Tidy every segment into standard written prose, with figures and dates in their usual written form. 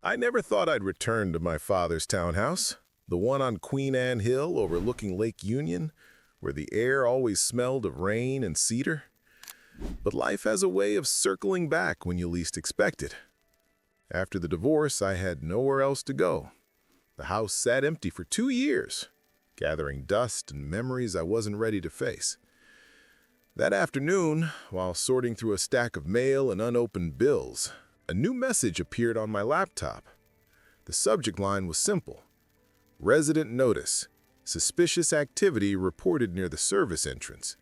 I never thought I'd return to my father's townhouse, the one on Queen Anne Hill overlooking Lake Union, where the air always smelled of rain and cedar. But life has a way of circling back when you least expect it. After the divorce, I had nowhere else to go. The house sat empty for 2 years, gathering dust and memories I wasn't ready to face. That afternoon, while sorting through a stack of mail and unopened bills, a new message appeared on my laptop. The subject line was simple. Resident notice. Suspicious activity reported near the service entrance.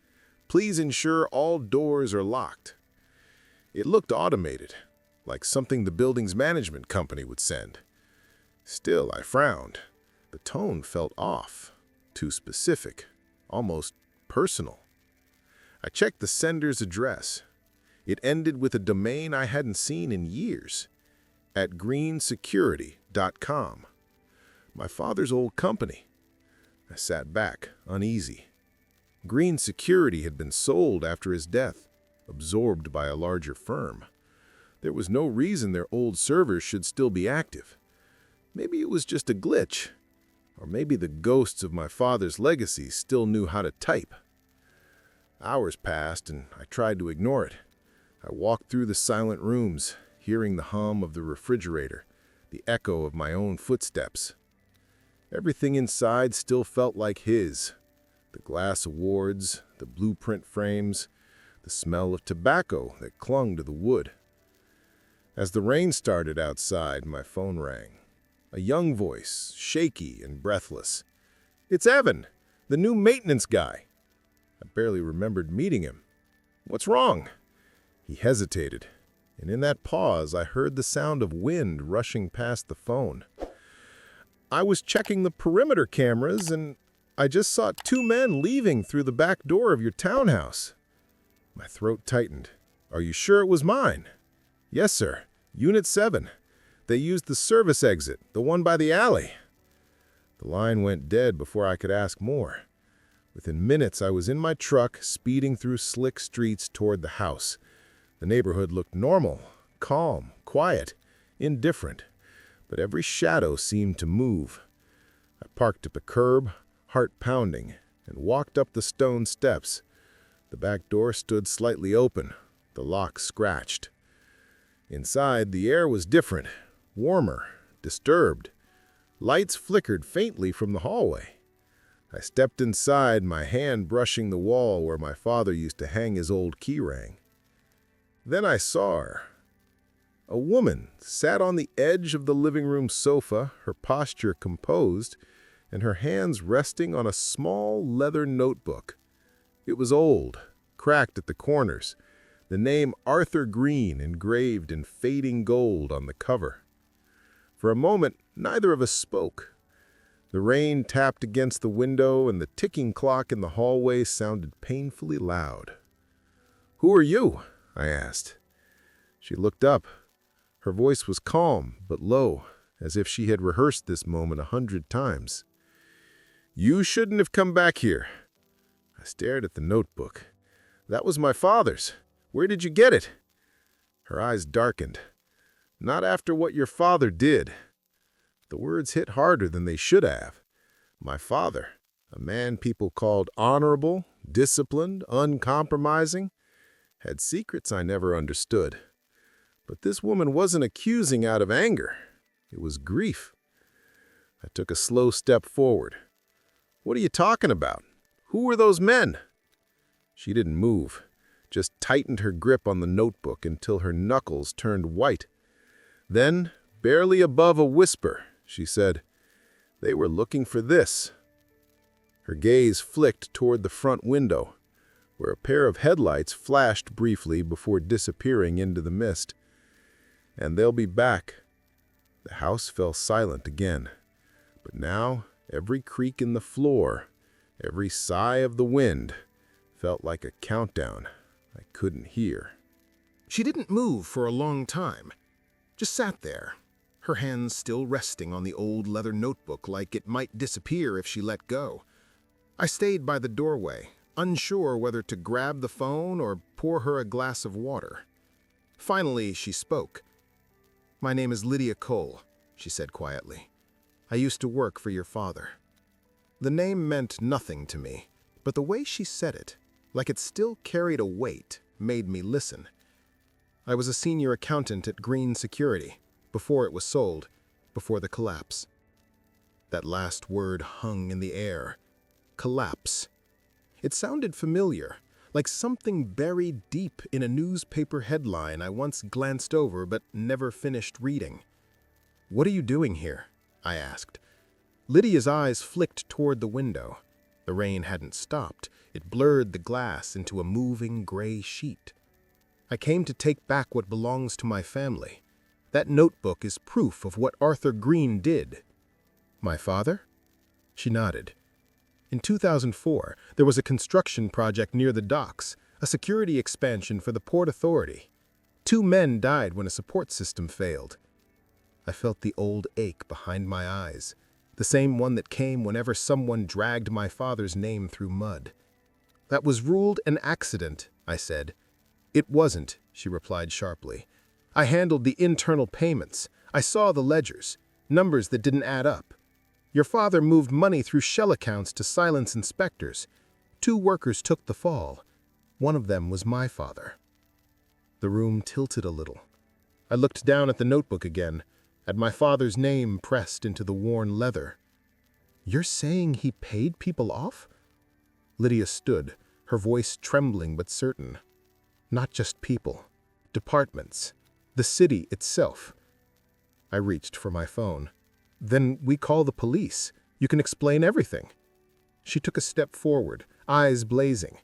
Please ensure all doors are locked. It looked automated, like something the building's management company would send. Still, I frowned. The tone felt off, too specific, almost personal. I checked the sender's address. It ended with a domain I hadn't seen in years, at greensecurity.com. My father's old company. I sat back, uneasy. Green Security had been sold after his death, absorbed by a larger firm. There was no reason their old servers should still be active. Maybe it was just a glitch, or maybe the ghosts of my father's legacy still knew how to type. Hours passed, and I tried to ignore it. I walked through the silent rooms, hearing the hum of the refrigerator, the echo of my own footsteps. Everything inside still felt like his. The glass awards, the blueprint frames, the smell of tobacco that clung to the wood. As the rain started outside, my phone rang. A young voice, shaky and breathless. "It's Evan, the new maintenance guy." I barely remembered meeting him. "What's wrong?" He hesitated, and in that pause I heard the sound of wind rushing past the phone. "I was checking the perimeter cameras, and I just saw 2 men leaving through the back door of your townhouse." My throat tightened. "Are you sure it was mine?" "Yes, sir. Unit 7. They used the service exit, the one by the alley." The line went dead before I could ask more. Within minutes, I was in my truck, speeding through slick streets toward the house. The neighborhood looked normal, calm, quiet, indifferent, but every shadow seemed to move. I parked at the curb, heart pounding, and walked up the stone steps. The back door stood slightly open, the lock scratched. Inside, the air was different, warmer, disturbed. Lights flickered faintly from the hallway. I stepped inside, my hand brushing the wall where my father used to hang his old key ring. Then I saw her. A woman sat on the edge of the living room sofa, her posture composed, and her hands resting on a small leather notebook. It was old, cracked at the corners, the name Arthur Green engraved in fading gold on the cover. For a moment, neither of us spoke. The rain tapped against the window, and the ticking clock in the hallway sounded painfully loud. "Who are you?" I asked. She looked up. Her voice was calm, but low, as if she had rehearsed this moment 100 times. "You shouldn't have come back here." I stared at the notebook. "That was my father's. Where did you get it?" Her eyes darkened. "Not after what your father did." The words hit harder than they should have. My father, a man people called honorable, disciplined, uncompromising, had secrets I never understood. But this woman wasn't accusing out of anger. It was grief. I took a slow step forward. "What are you talking about? Who were those men?" She didn't move, just tightened her grip on the notebook until her knuckles turned white. Then, barely above a whisper, she said, "They were looking for this." Her gaze flicked toward the front window, where a pair of headlights flashed briefly before disappearing into the mist. "And they'll be back." The house fell silent again, but now every creak in the floor, every sigh of the wind, felt like a countdown I couldn't hear. She didn't move for a long time, just sat there, her hands still resting on the old leather notebook like it might disappear if she let go. I stayed by the doorway, unsure whether to grab the phone or pour her a glass of water. Finally, she spoke. "My name is Lydia Cole. she said quietly. "I used to work for your father." The name meant nothing to me, but the way she said it, like it still carried a weight, made me listen. I was a senior accountant at Green Security, before it was sold, before the collapse. That last word hung in the air. Collapse. It sounded familiar, like something buried deep in a newspaper headline I once glanced over but never finished reading. "What are you doing here?" I asked. Lydia's eyes flicked toward the window. The rain hadn't stopped. It blurred the glass into a moving gray sheet. "I came to take back what belongs to my family. That notebook is proof of what Arthur Green did." "My father?" She nodded. "In 2004, there was a construction project near the docks, a security expansion for the Port Authority. 2 men died when a support system failed." I felt the old ache behind my eyes, the same one that came whenever someone dragged my father's name through mud. "That was ruled an accident," I said. "It wasn't," she replied sharply. "I handled the internal payments. I saw the ledgers, numbers that didn't add up. Your father moved money through shell accounts to silence inspectors. 2 workers took the fall. One of them was my father." The room tilted a little. I looked down at the notebook again, at my father's name pressed into the worn leather. "You're saying he paid people off?" Lydia stood, her voice trembling but certain. "Not just people. Departments. The city itself." I reached for my phone. "Then we call the police. You can explain everything." She took a step forward, eyes blazing.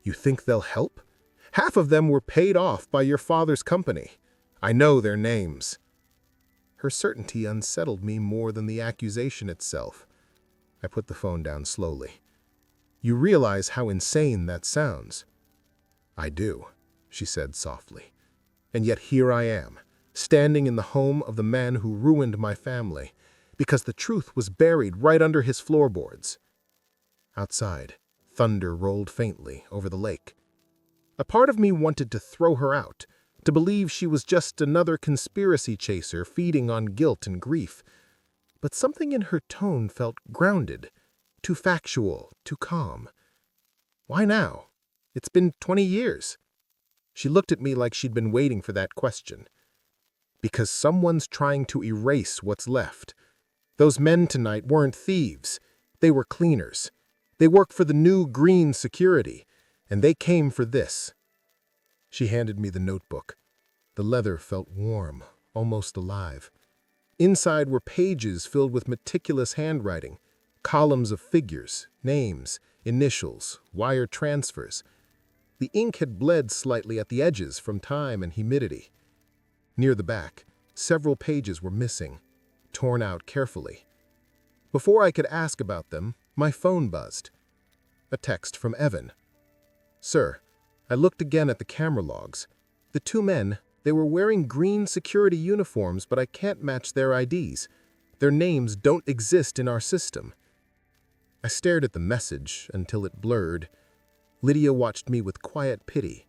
"You think they'll help? Half of them were paid off by your father's company. I know their names." Her certainty unsettled me more than the accusation itself. I put the phone down slowly. "You realize how insane that sounds?" "I do," she said softly. "And yet here I am, standing in the home of the man who ruined my family, because the truth was buried right under his floorboards." Outside, thunder rolled faintly over the lake. A part of me wanted to throw her out, to believe she was just another conspiracy chaser feeding on guilt and grief. But something in her tone felt grounded, too factual, too calm. "Why now? It's been 20 years. She looked at me like she'd been waiting for that question. "Because someone's trying to erase what's left. Those men tonight weren't thieves. They were cleaners. They worked for the new Green Security, and they came for this." She handed me the notebook. The leather felt warm, almost alive. Inside were pages filled with meticulous handwriting, columns of figures, names, initials, wire transfers. The ink had bled slightly at the edges from time and humidity. Near the back, several pages were missing, torn out carefully. Before I could ask about them, my phone buzzed. A text from Evan. "Sir, I looked again at the camera logs. The 2 men, they were wearing Green Security uniforms, but I can't match their IDs. Their names don't exist in our system." I stared at the message until it blurred. Lydia watched me with quiet pity.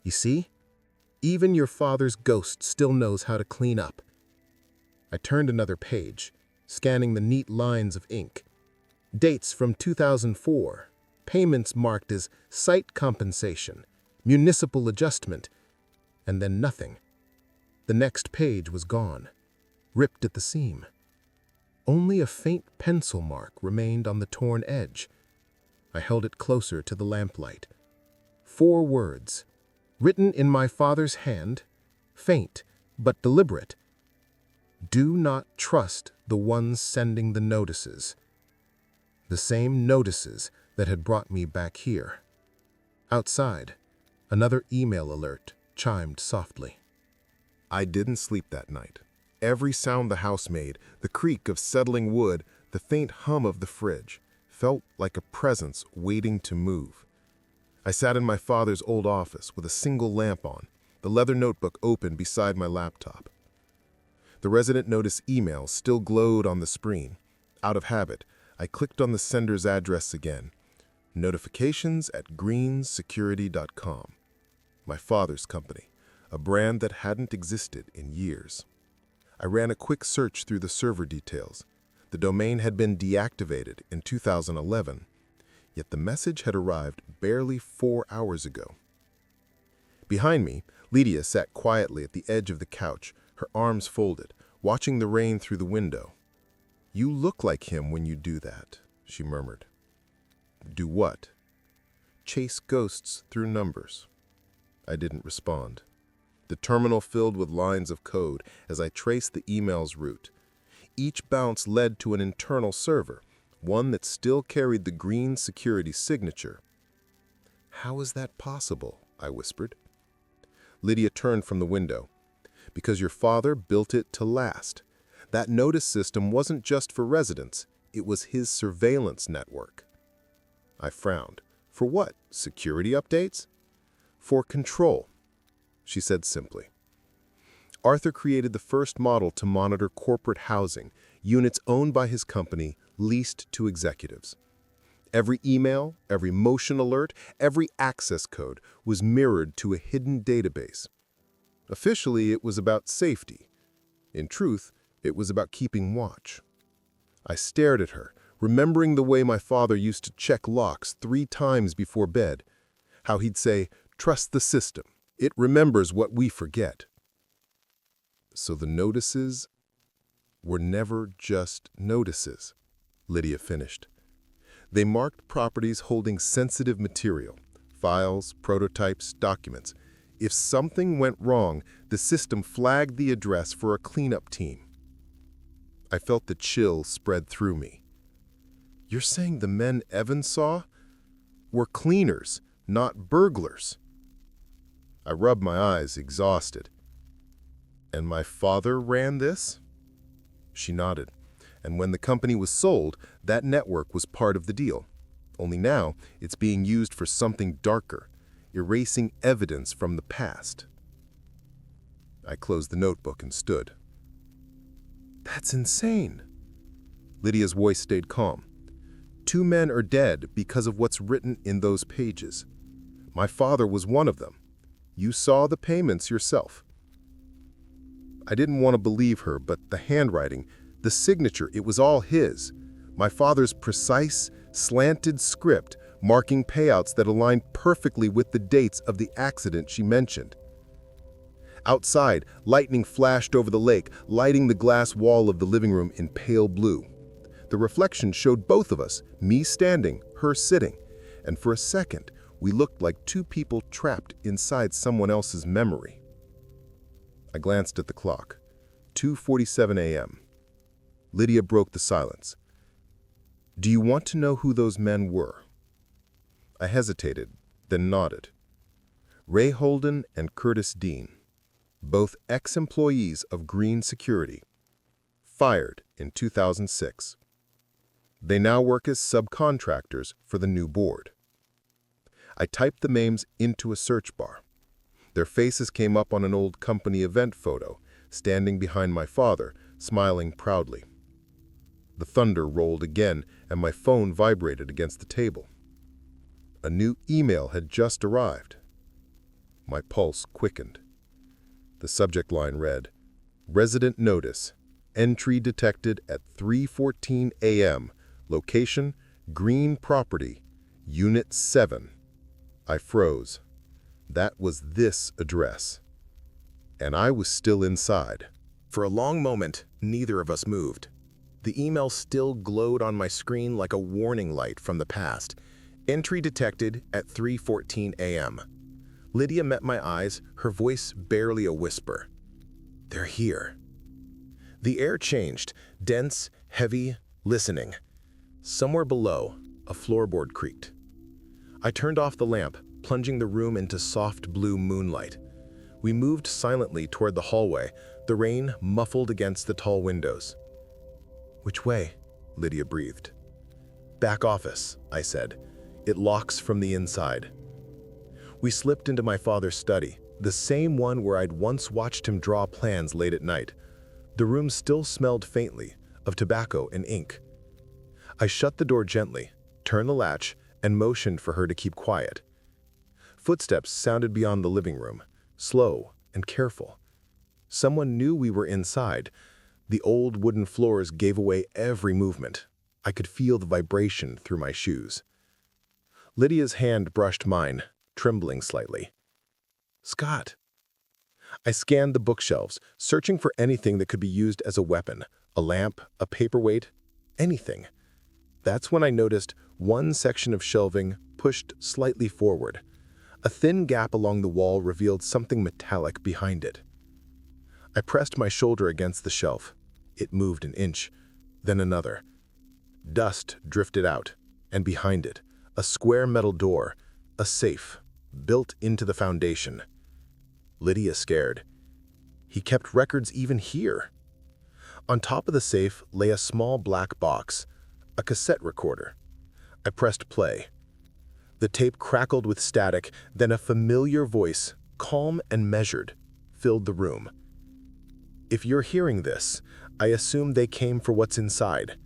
"You see? Even your father's ghost still knows how to clean up." I turned another page, scanning the neat lines of ink. Dates from 2004, payments marked as site compensation, municipal adjustment, and then nothing. The next page was gone, ripped at the seam. Only a faint pencil mark remained on the torn edge. I held it closer to the lamplight. 4 words, written in my father's hand, faint but deliberate. "Do not trust the ones sending the notices." The same notices that had brought me back here. Outside, another email alert chimed softly. I didn't sleep that night. Every sound the house made, the creak of settling wood, the faint hum of the fridge, felt like a presence waiting to move. I sat in my father's old office with a single lamp on, the leather notebook open beside my laptop. The resident notice email still glowed on the screen. Out of habit, I clicked on the sender's address again. Notifications@greensecurity.com. My father's company, a brand that hadn't existed in years. I ran a quick search through the server details. The domain had been deactivated in 2011, yet the message had arrived barely 4 hours ago. Behind me, Lydia sat quietly at the edge of the couch, her arms folded, watching the rain through the window. "You look like him when you do that," she murmured. "Do what?" "Chase ghosts through numbers." I didn't respond. The terminal filled with lines of code as I traced the email's route. Each bounce led to an internal server, one that still carried the green security signature. "How is that possible?" I whispered. Lydia turned from the window. "Because your father built it to last. That notice system wasn't just for residents, it was his surveillance network." I frowned. "For what? Security updates?" "For control," she said simply. Arthur created the first model to monitor corporate housing, units owned by his company, leased to executives. Every email, every motion alert, every access code was mirrored to a hidden database. Officially, it was about safety. In truth, it was about keeping watch. I stared at her, remembering the way my father used to check locks 3 times before bed. How he'd say, "Trust the system. It remembers what we forget." So the notices were never just notices, Lydia finished. They marked properties holding sensitive material, files, prototypes, documents. If something went wrong, the system flagged the address for a cleanup team. I felt the chill spread through me. "You're saying the men Evans saw were cleaners, not burglars?" I rubbed my eyes, exhausted. "And my father ran this?" She nodded. "And when the company was sold, that network was part of the deal. Only now, it's being used for something darker, erasing evidence from the past." I closed the notebook and stood. "That's insane." Lydia's voice stayed calm. 2 men are dead because of what's written in those pages. My father was one of them. You saw the payments yourself." I didn't want to believe her, but the handwriting, the signature, it was all his. My father's precise, slanted script marking payouts that aligned perfectly with the dates of the accident she mentioned. Outside, lightning flashed over the lake, lighting the glass wall of the living room in pale blue. The reflection showed both of us, me standing, her sitting, and for a second, we looked like 2 people trapped inside someone else's memory. I glanced at the clock. 2:47 a.m. Lydia broke the silence. "Do you want to know who those men were?" I hesitated, then nodded. Ray Holden and Curtis Dean, both ex-employees of Green Security, fired in 2006. They now work as subcontractors for the new board. I typed the names into a search bar. Their faces came up on an old company event photo, standing behind my father, smiling proudly. The thunder rolled again, and my phone vibrated against the table. A new email had just arrived. My pulse quickened. The subject line read, "Resident notice. Entry detected at 3:14 a.m. Location, Green Property, Unit 7. I froze. That was this address. And I was still inside. For a long moment, neither of us moved. The email still glowed on my screen like a warning light from the past. Entry detected at 3:14 a.m. Lydia met my eyes, her voice barely a whisper. "They're here." The air changed, dense, heavy, listening. Somewhere below, a floorboard creaked. I turned off the lamp, plunging the room into soft blue moonlight. We moved silently toward the hallway, the rain muffled against the tall windows. "Which way?" Lydia breathed. "Back office," I said. "It locks from the inside." We slipped into my father's study, the same one where I'd once watched him draw plans late at night. The room still smelled faintly, of tobacco and ink. I shut the door gently, turned the latch, and motioned for her to keep quiet. Footsteps sounded beyond the living room, slow and careful. Someone knew we were inside. The old wooden floors gave away every movement. I could feel the vibration through my shoes. Lydia's hand brushed mine, trembling slightly. "Scott." I scanned the bookshelves, searching for anything that could be used as a weapon, a lamp, a paperweight, anything. That's when I noticed one section of shelving pushed slightly forward. A thin gap along the wall revealed something metallic behind it. I pressed my shoulder against the shelf. It moved an inch, then another. Dust drifted out, and behind it, a square metal door, a safe, built into the foundation. Lydia stared. He kept records even here. On top of the safe lay a small black box, a cassette recorder. I pressed play. The tape crackled with static, then a familiar voice, calm and measured, filled the room. "If you're hearing this, I assume they came for what's inside.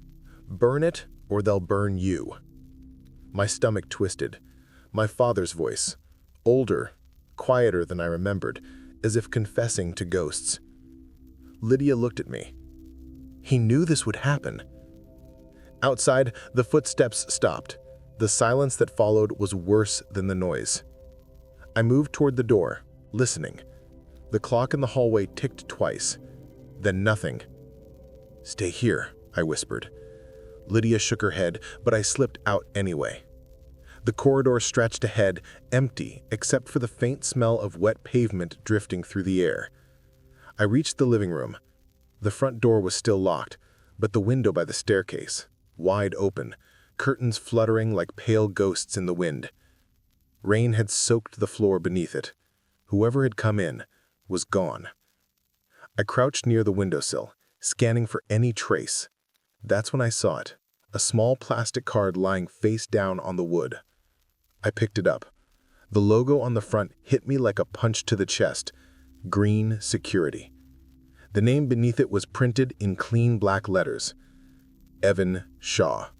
Burn it, or they'll burn you." My stomach twisted. My father's voice, older, quieter than I remembered, as if confessing to ghosts. Lydia looked at me. He knew this would happen. Outside, the footsteps stopped. The silence that followed was worse than the noise. I moved toward the door, listening. The clock in the hallway ticked twice, then nothing. "Stay here," I whispered. Lydia shook her head, but I slipped out anyway. The corridor stretched ahead, empty except for the faint smell of wet pavement drifting through the air. I reached the living room. The front door was still locked, but the window by the staircase, wide open, curtains fluttering like pale ghosts in the wind. Rain had soaked the floor beneath it. Whoever had come in was gone. I crouched near the windowsill, scanning for any trace. That's when I saw it, a small plastic card lying face down on the wood. I picked it up. The logo on the front hit me like a punch to the chest. Green Security. The name beneath it was printed in clean black letters. Evan Shaw.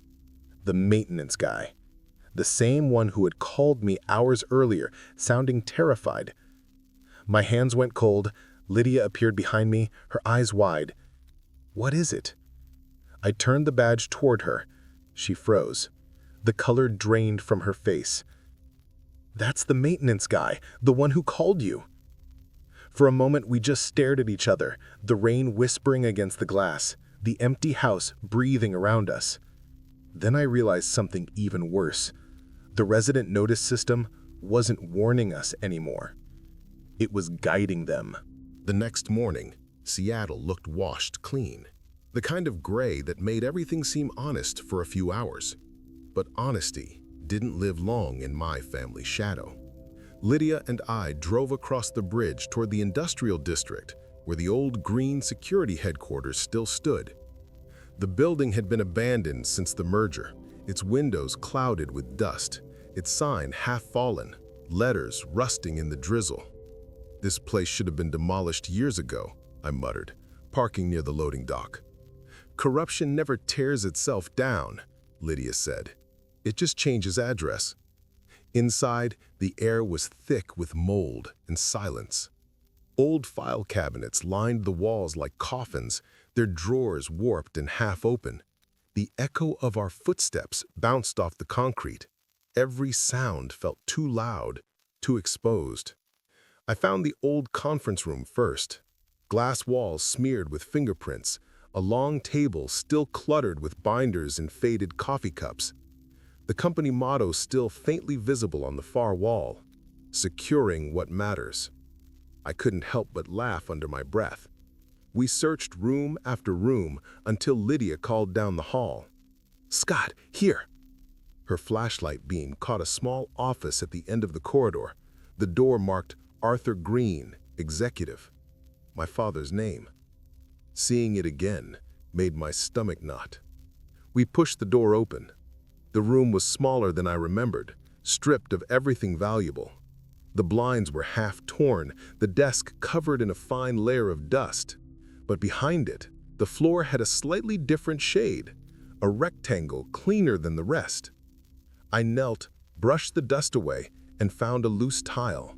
The maintenance guy. The same one who had called me hours earlier, sounding terrified. My hands went cold. Lydia appeared behind me, her eyes wide. "What is it?" I turned the badge toward her. She froze. The color drained from her face. "That's the maintenance guy, the one who called you." For a moment, we just stared at each other, the rain whispering against the glass, the empty house breathing around us. Then I realized something even worse. The resident notice system wasn't warning us anymore. It was guiding them. The next morning, Seattle looked washed clean. The kind of gray that made everything seem honest for a few hours. But honesty didn't live long in my family's shadow. Lydia and I drove across the bridge toward the industrial district, where the old Green Security headquarters still stood. The building had been abandoned since the merger, its windows clouded with dust, its sign half fallen, letters rusting in the drizzle. "This place should have been demolished years ago," I muttered, parking near the loading dock. "Corruption never tears itself down," Lydia said. "It just changes address." Inside, the air was thick with mold and silence. Old file cabinets lined the walls like coffins, their drawers warped and half open. The echo of our footsteps bounced off the concrete. Every sound felt too loud, too exposed. I found the old conference room first. Glass walls smeared with fingerprints, a long table still cluttered with binders and faded coffee cups. The company motto still faintly visible on the far wall, "Securing what matters." I couldn't help but laugh under my breath. We searched room after room until Lydia called down the hall. "Scott, here!" Her flashlight beam caught a small office at the end of the corridor. The door marked Arthur Green, Executive. My father's name. Seeing it again made my stomach knot. We pushed the door open. The room was smaller than I remembered, stripped of everything valuable. The blinds were half torn, the desk covered in a fine layer of dust. But behind it, the floor had a slightly different shade, a rectangle cleaner than the rest. I knelt, brushed the dust away, and found a loose tile.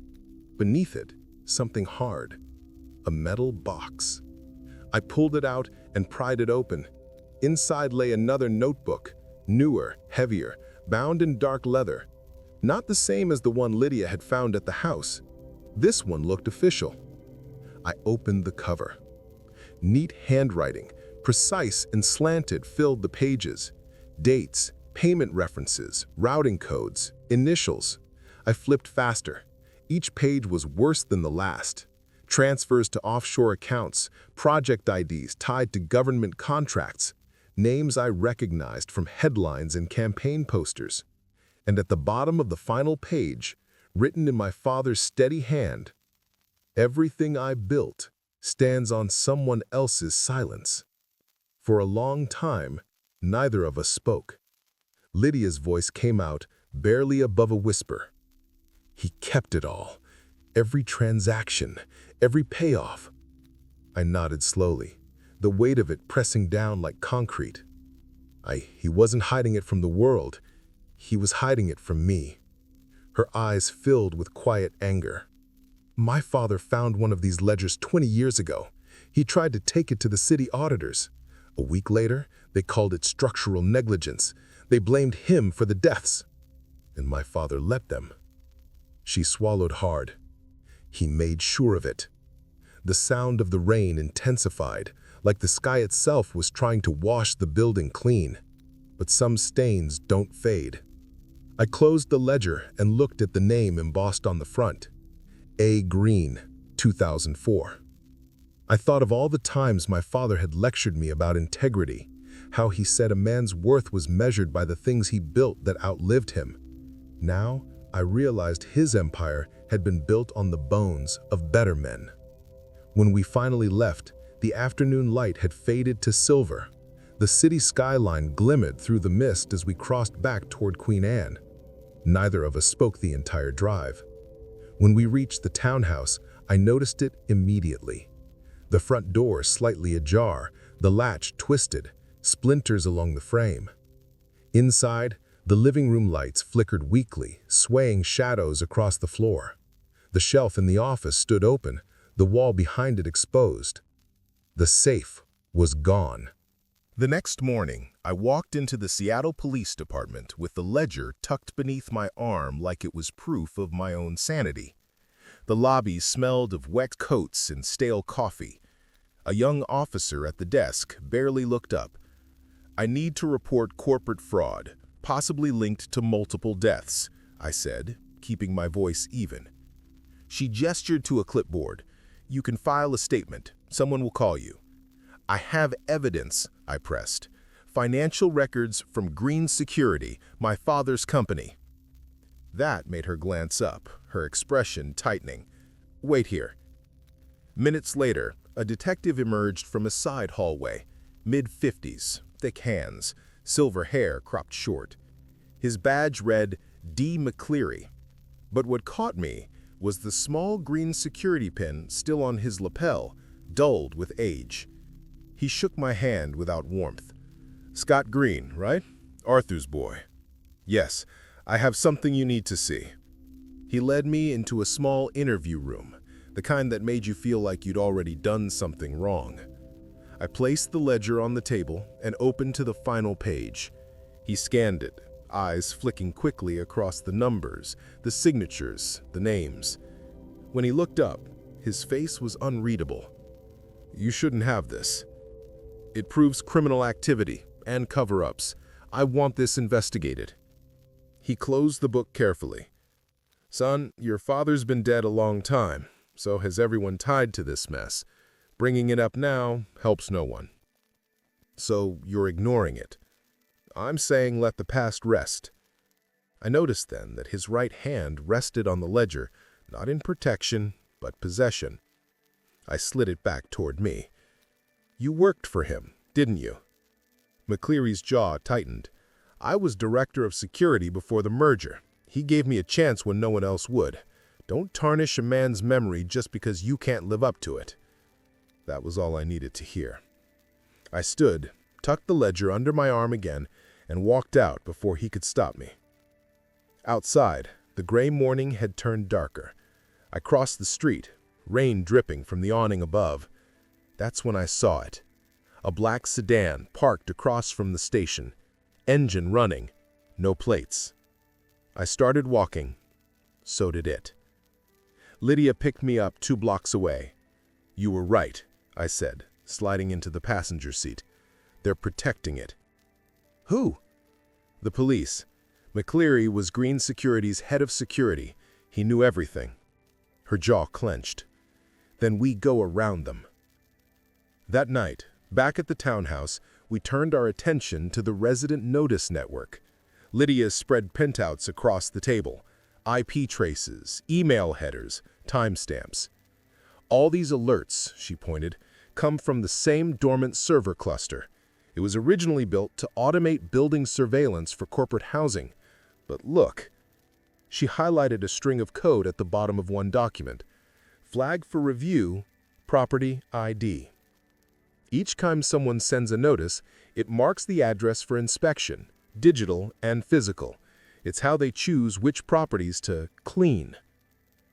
Beneath it, something hard. a metal box. I pulled it out and pried it open. Inside lay another notebook, newer, heavier, bound in dark leather. Not the same as the one Lydia had found at the house. This one looked official. I opened the cover. Neat handwriting, precise and slanted, filled the pages. Dates, payment references, routing codes, initials. I flipped faster. Each page was worse than the last. Transfers to offshore accounts, project IDs tied to government contracts, names I recognized from headlines and campaign posters. And at the bottom of the final page, written in my father's steady hand, "Everything I built stands on someone else's silence." For a long time, neither of us spoke. Lydia's voice came out, barely above a whisper. "He kept it all. Every transaction, every payoff." I nodded slowly, the weight of it pressing down like concrete. He wasn't hiding it from the world. He was hiding it from me. Her eyes filled with quiet anger. "My father found one of these ledgers 20 years ago. He tried to take it to the city auditors. A week later, they called it structural negligence. They blamed him for the deaths. And my father let them." She swallowed hard. "He made sure of it." The sound of the rain intensified, like the sky itself was trying to wash the building clean. But some stains don't fade. I closed the ledger and looked at the name embossed on the front. A. Green, 2004. I thought of all the times my father had lectured me about integrity, how he said a man's worth was measured by the things he built that outlived him. Now, I realized his empire had been built on the bones of better men. When we finally left, the afternoon light had faded to silver. The city skyline glimmered through the mist as we crossed back toward Queen Anne. Neither of us spoke the entire drive. When we reached the townhouse, I noticed it immediately. The front door slightly ajar, the latch twisted, splinters along the frame. Inside, the living room lights flickered weakly, swaying shadows across the floor. The shelf in the office stood open, the wall behind it exposed. The safe was gone. The next morning, I walked into the Seattle Police Department with the ledger tucked beneath my arm like it was proof of my own sanity. The lobby smelled of wet coats and stale coffee. A young officer at the desk barely looked up. "I need to report corporate fraud, possibly linked to multiple deaths," I said, keeping my voice even. She gestured to a clipboard. "You can file a statement. Someone will call you." "I have evidence," I pressed. "Financial records from Green Security, my father's company." That made her glance up, her expression tightening. "Wait here." Minutes later, a detective emerged from a side hallway, mid-50s, thick hands, silver hair cropped short. His badge read D. McCleary. But what caught me was the small green security pin still on his lapel, dulled with age. He shook my hand without warmth. "Scott Green, right? Arthur's boy." "Yes, I have something you need to see." He led me into a small interview room, the kind that made you feel like you'd already done something wrong. I placed the ledger on the table and opened to the final page. He scanned it, eyes flicking quickly across the numbers, the signatures, the names. When he looked up, his face was unreadable. "You shouldn't have this. It proves criminal activity and cover-ups. I want this investigated." He closed the book carefully. "Son, your father's been dead a long time, so has everyone tied to this mess. Bringing it up now helps no one. So you're ignoring it. I'm saying let the past rest." I noticed then that his right hand rested on the ledger, not in protection, but possession. I slid it back toward me. "You worked for him, didn't you?" McCleary's jaw tightened. "I was director of security before the merger. He gave me a chance when no one else would. Don't tarnish a man's memory just because you can't live up to it." That was all I needed to hear. I stood, tucked the ledger under my arm again, and walked out before he could stop me. Outside, the gray morning had turned darker. I crossed the street, rain dripping from the awning above. That's when I saw it. A black sedan parked across from the station, engine running, no plates. I started walking. So did it. Lydia picked me up 2 blocks away. "You were right," I said, sliding into the passenger seat. "They're protecting it." "Who?" "The police. McCleary was Green Security's head of security. He knew everything." Her jaw clenched. "Then we go around them." That night, back at the townhouse, we turned our attention to the resident notice network. Lydia spread printouts across the table. IP traces, email headers, timestamps. "All these alerts," she pointed, "come from the same dormant server cluster. It was originally built to automate building surveillance for corporate housing. But look." She highlighted a string of code at the bottom of one document. "Flag for review, property ID." Each time someone sends a notice, it marks the address for inspection, digital and physical. It's how they choose which properties to clean.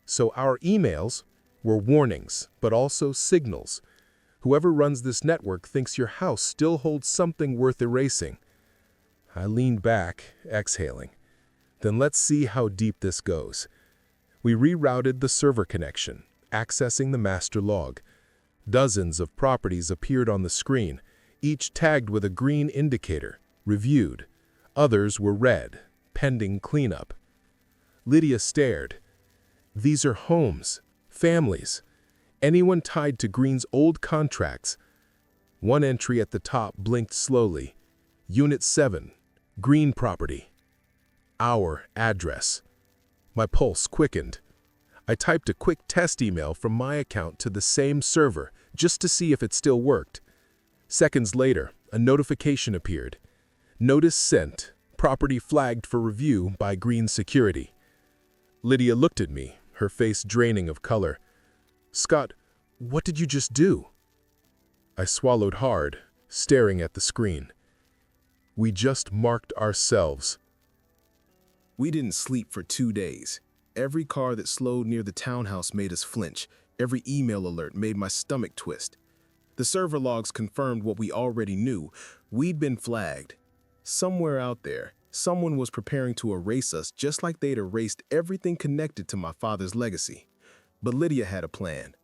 So our emails were warnings, but also signals. Whoever runs this network thinks your house still holds something worth erasing. I leaned back, exhaling. Then let's see how deep this goes. We rerouted the server connection, accessing the master log. Dozens of properties appeared on the screen, each tagged with a green indicator, reviewed. Others were red, pending cleanup. Lydia stared. "These are homes, families, anyone tied to Green's old contracts." One entry at the top blinked slowly. "Unit 7, Green property." Our address. My pulse quickened. I typed a quick test email from my account to the same server, just to see if it still worked. Seconds later, a notification appeared. "Notice sent. Property flagged for review by Green Security." Lydia looked at me, her face draining of color. "Scott, what did you just do?" I swallowed hard, staring at the screen. "We just marked ourselves." We didn't sleep for 2 days. Every car that slowed near the townhouse made us flinch. Every email alert made my stomach twist. The server logs confirmed what we already knew. We'd been flagged. Somewhere out there, someone was preparing to erase us just like they'd erased everything connected to my father's legacy. But Lydia had a plan.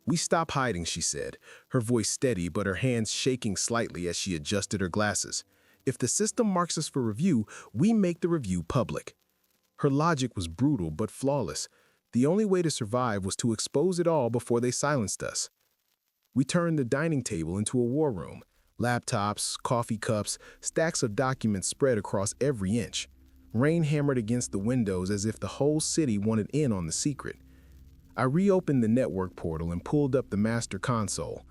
"We stop hiding," she said, her voice steady but her hands shaking slightly as she adjusted her glasses. "If the system marks us for review, we make the review public." Her logic was brutal but flawless. The only way to survive was to expose it all before they silenced us. We turned the dining table into a war room. Laptops, coffee cups, stacks of documents spread across every inch. Rain hammered against the windows as if the whole city wanted in on the secret. I reopened the network portal and pulled up the master console.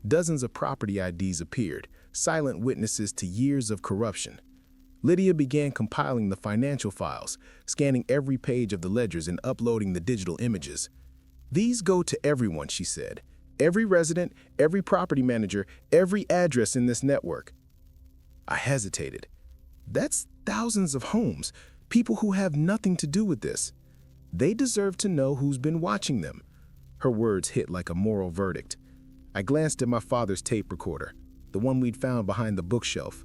Dozens of property IDs appeared, silent witnesses to years of corruption. Lydia began compiling the financial files, scanning every page of the ledgers and uploading the digital images. "These go to everyone," she said. "Every resident, every property manager, every address in this network." I hesitated. That's thousands of homes, people who have nothing to do with this. They deserve to know who's been watching them. Her words hit like a moral verdict. I glanced at my father's tape recorder, the one we'd found behind the bookshelf.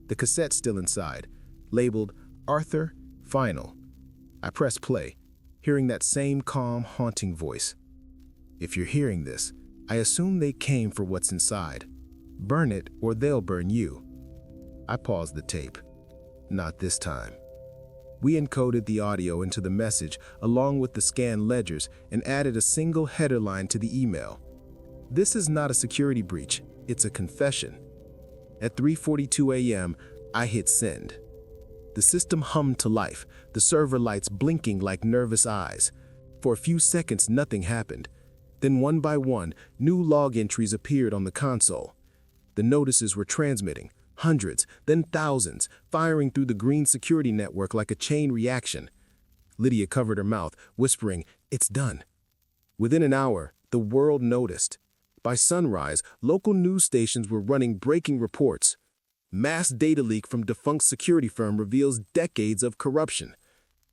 The cassette still inside, labeled Arthur Final. I pressed play, hearing that same calm, haunting voice. "If you're hearing this, I assume they came for what's inside. Burn it or they'll burn you." I paused the tape. Not this time. We encoded the audio into the message along with the scanned ledgers and added a single header line to the email. "This is not a security breach, it's a confession." At 3:42 a.m., I hit send. The system hummed to life, the server lights blinking like nervous eyes. For a few seconds, nothing happened. Then one by one, new log entries appeared on the console. The notices were transmitting, hundreds, then thousands, firing through the Green Security network like a chain reaction. Lydia covered her mouth, whispering, "It's done." Within an hour, the world noticed. By sunrise, local news stations were running breaking reports. Mass data leak from defunct security firm reveals decades of corruption.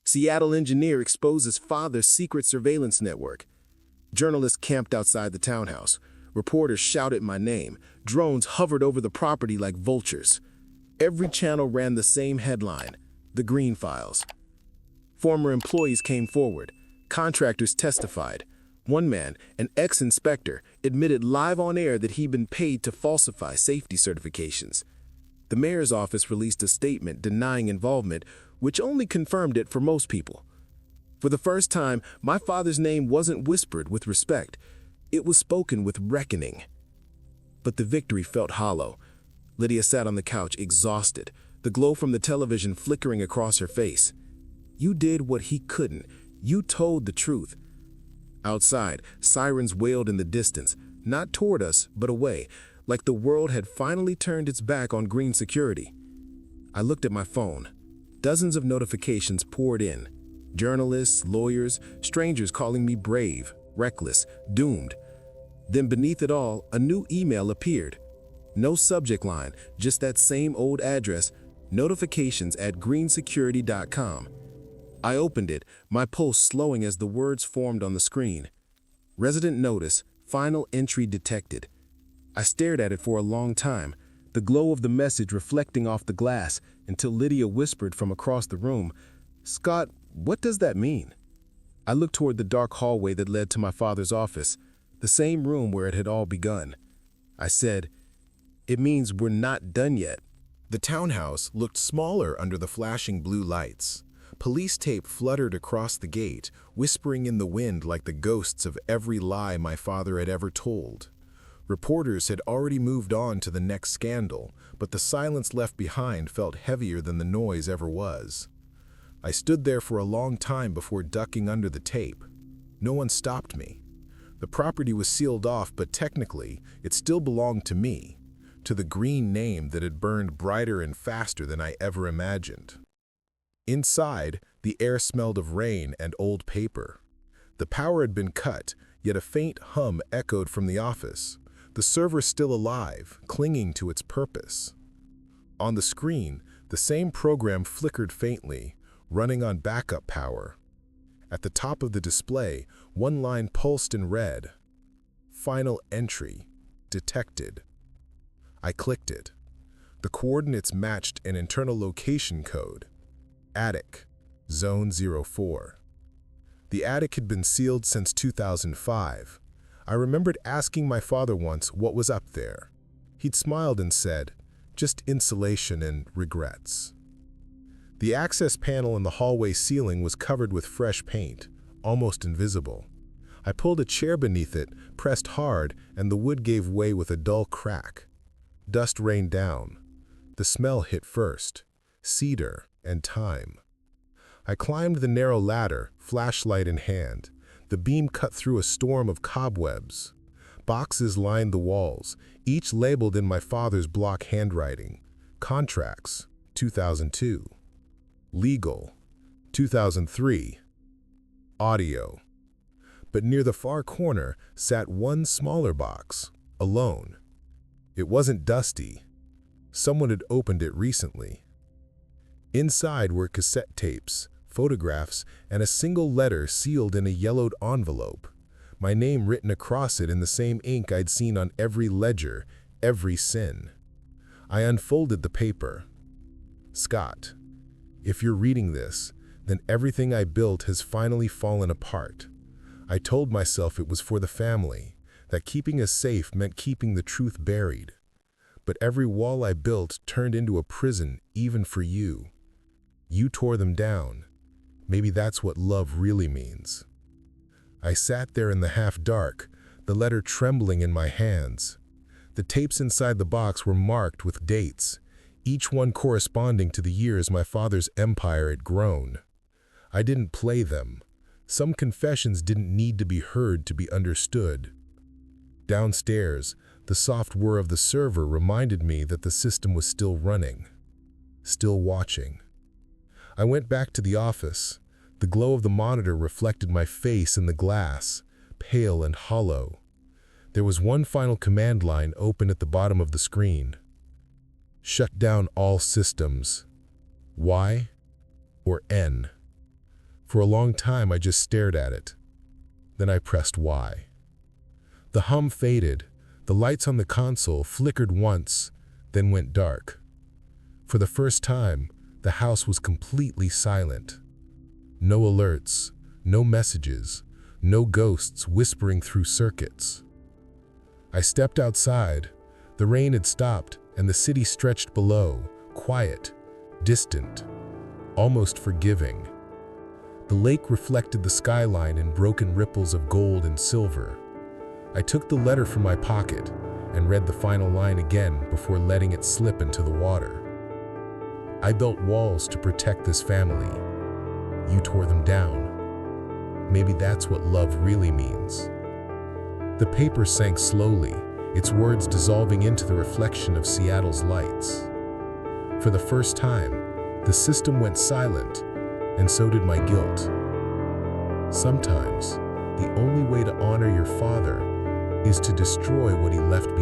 Seattle engineer exposes father's secret surveillance network. Journalists camped outside the townhouse. Reporters shouted my name. Drones hovered over the property like vultures. Every channel ran the same headline: The Green Files. Former employees came forward. Contractors testified. One man, an ex-inspector, admitted live on air that he'd been paid to falsify safety certifications. The mayor's office released a statement denying involvement, which only confirmed it for most people. For the first time, my father's name wasn't whispered with respect. It was spoken with reckoning. But the victory felt hollow. Lydia sat on the couch, exhausted, the glow from the television flickering across her face. You did what he couldn't. You told the truth. Outside, sirens wailed in the distance, not toward us, but away, like the world had finally turned its back on green security. I looked at my phone. Dozens of notifications poured in. Journalists, lawyers, strangers calling me brave, reckless, doomed. Then beneath it all, a new email appeared. No subject line, just that same old address, notifications@greensecurity.com. I opened it, my pulse slowing as the words formed on the screen. Resident notice, final entry detected. I stared at it for a long time, the glow of the message reflecting off the glass, until Lydia whispered from across the room, "Scott, what does that mean?" I looked toward the dark hallway that led to my father's office, the same room where it had all begun. I said, "It means we're not done yet." The townhouse looked smaller under the flashing blue lights. Police tape fluttered across the gate, whispering in the wind like the ghosts of every lie my father had ever told. Reporters had already moved on to the next scandal, but the silence left behind felt heavier than the noise ever was. I stood there for a long time before ducking under the tape. No one stopped me. The property was sealed off, but technically, it still belonged to me, to the green name that had burned brighter and faster than I ever imagined. Inside, the air smelled of rain and old paper. The power had been cut, yet a faint hum echoed from the office, the server still alive, clinging to its purpose. On the screen, the same program flickered faintly, running on backup power. At the top of the display, one line pulsed in red. Final entry, detected. I clicked it. The coordinates matched an internal location code. Attic, Zone 04. The attic had been sealed since 2005. I remembered asking my father once what was up there. He'd smiled and said, "Just insulation and regrets." The access panel in the hallway ceiling was covered with fresh paint, almost invisible. I pulled a chair beneath it, pressed hard, and the wood gave way with a dull crack. Dust rained down. The smell hit first, cedar and thyme. I climbed the narrow ladder, flashlight in hand. The beam cut through a storm of cobwebs. Boxes lined the walls, each labeled in my father's block handwriting. Contracts, 2002. Legal, 2003. Audio. But near the far corner sat one smaller box, alone. It wasn't dusty. Someone had opened it recently. Inside were cassette tapes, photographs, and a single letter sealed in a yellowed envelope, my name written across it in the same ink I'd seen on every ledger, every sin. I unfolded the paper. "Scott, if you're reading this, then everything I built has finally fallen apart. I told myself it was for the family, that keeping us safe meant keeping the truth buried. But every wall I built turned into a prison, even for you. You tore them down. Maybe that's what love really means." I sat there in the half-dark, the letter trembling in my hands. The tapes inside the box were marked with dates, each one corresponding to the years my father's empire had grown. I didn't play them. Some confessions didn't need to be heard to be understood. Downstairs, the soft whir of the server reminded me that the system was still running, still watching. I went back to the office. The glow of the monitor reflected my face in the glass, pale and hollow. There was one final command line open at the bottom of the screen. "Shut down all systems. Y or N?" For a long time, I just stared at it. Then I pressed Y. The hum faded. The lights on the console flickered once, then went dark. For the first time, the house was completely silent. No alerts, no messages, no ghosts whispering through circuits. I stepped outside. The rain had stopped, and the city stretched below, quiet, distant, almost forgiving. The lake reflected the skyline in broken ripples of gold and silver. I took the letter from my pocket and read the final line again before letting it slip into the water. I built walls to protect this family. You tore them down. Maybe that's what love really means. The paper sank slowly, its words dissolving into the reflection of Seattle's lights. For the first time, the system went silent, and so did my guilt. Sometimes, the only way to honor your father is to destroy what he left behind.